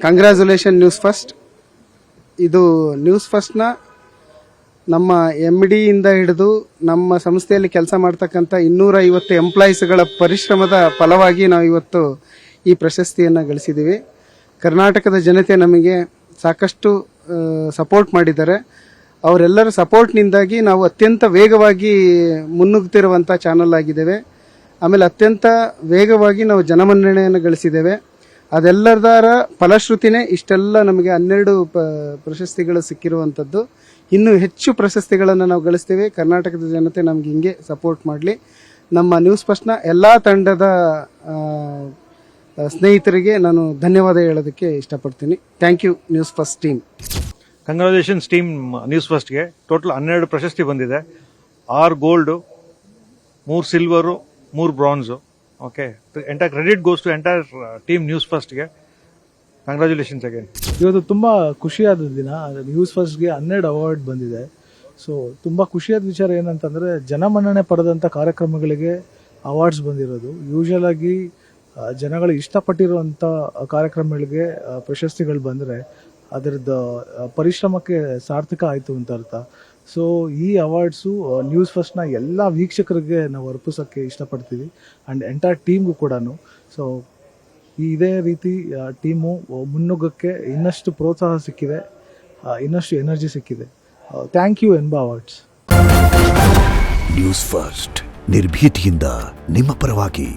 Congratulation news first. ಇದು news ಫಸ್ಟ್ನ ನಮ್ಮ MD ಇಂದ ಹಿಡಿದು ನಮ್ಮ ಸಂಸ್ಥೆಯಲ್ಲಿ ಕೆಲಸ ಮಾಡ್ತಕ್ಕಂಥ 250 ಎಂಪ್ಲಾಯೀಸ್ಗಳ ಪರಿಶ್ರಮದ ಫಲವಾಗಿ ನಾವು ಇವತ್ತು ಈ ಪ್ರಶಸ್ತಿಯನ್ನು ಗಳಿಸಿದ್ದೀವಿ. ಕರ್ನಾಟಕದ ಜನತೆ ನಮಗೆ ಸಾಕಷ್ಟು ಸಪೋರ್ಟ್ ಮಾಡಿದ್ದಾರೆ. ಅವರೆಲ್ಲರ ಸಪೋರ್ಟ್ನಿಂದಾಗಿ ನಾವು ಅತ್ಯಂತ ವೇಗವಾಗಿ ಮುನ್ನುಗ್ತಿರುವಂಥ ಚಾನಲ್ ಆಗಿದ್ದೇವೆ. ಆಮೇಲೆ ಅತ್ಯಂತ ವೇಗವಾಗಿ ನಾವು ಜನಮನ್ನಣೆಯನ್ನು ಗಳಿಸಿದ್ದೇವೆ. ಅದೆಲ್ಲದರ ಫಲಶ್ರುತಿನೇ ಇಷ್ಟೆಲ್ಲ ನಮಗೆ 12 ಪ್ರಶಸ್ತಿಗಳು ಸಿಕ್ಕಿರುವಂಥದ್ದು. ಇನ್ನೂ ಹೆಚ್ಚು ಪ್ರಶಸ್ತಿಗಳನ್ನು ನಾವು ಗಳಿಸ್ತೀವಿ. ಕರ್ನಾಟಕದ ಜನತೆ ನಮ್ಗೆ ಹಿಂಗೆ ಸಪೋರ್ಟ್ ಮಾಡಲಿ. ನಮ್ಮ ನ್ಯೂಸ್ ಫಸ್ಟ್ನ ಎಲ್ಲ ತಂಡದ ಸ್ನೇಹಿತರಿಗೆ ನಾನು ಧನ್ಯವಾದ ಹೇಳೋದಕ್ಕೆ ಇಷ್ಟಪಡ್ತೀನಿ. Thank you news first team. Congratulations team news ಫಸ್ಟ್ಗೆ. ಟೋಟಲ್ 12 ಪ್ರಶಸ್ತಿ ಬಂದಿದೆ. 6 gold, 3 silver, 3 bronze. Okay, entire credit goes to entire team news ಫಸ್ಟ್ಗೆ. Congratulations again. ಇವತ್ತು ತುಂಬ ಖುಷಿಯಾದ ದಿನ. ನ್ಯೂಸ್ ಫಸ್ಟ್ಗೆ 12 ಅವಾರ್ಡ್ ಬಂದಿದೆ. ಸೊ ತುಂಬ ಖುಷಿಯಾದ ವಿಚಾರ ಏನಂತಂದರೆ, ಜನಮನ್ನಣೆ ಪಡೆದಂಥ ಕಾರ್ಯಕ್ರಮಗಳಿಗೆ ಅವಾರ್ಡ್ಸ್ ಬಂದಿರೋದು. ಯೂಶಲ್ ಆಗಿ ಜನಗಳು ಇಷ್ಟಪಟ್ಟಿರುವಂಥ ಕಾರ್ಯಕ್ರಮಗಳಿಗೆ ಪ್ರಶಸ್ತಿಗಳು ಬಂದರೆ ಅದರದ್ದು ಪರಿಶ್ರಮಕ್ಕೆ ಸಾರ್ಥಕ ಆಯಿತು ಅಂತ ಅರ್ಥ. ಸೊ ಈ ಅವಾರ್ಡ್ಸು ನ್ಯೂಸ್ ಫಸ್ಟ್ನ ಎಲ್ಲ ವೀಕ್ಷಕರಿಗೆ ನಾವು ಅರ್ಪಿಸೋಕ್ಕೆ ಇಷ್ಟಪಡ್ತೀವಿ, ಆ್ಯಂಡ್ ಎಂಟೈರ್ ಟೀಮ್ಗೂ ಕೂಡ. ಸೊ ಇದೇ ರೀತಿ ಟೀಮು ಮುನ್ನುಗ್ಗಕ್ಕೆ ಇನ್ನಷ್ಟು ಪ್ರೋತ್ಸಾಹ ಸಿಕ್ಕಿದೆ, ಇನ್ನಷ್ಟು ಎನರ್ಜಿ ಸಿಕ್ಕಿದೆ. Thank you ENBA awards. News first, ನಿರ್ಭೀತಿಯಿಂದ ನಿಮ್ಮ ಪರವಾಗಿ.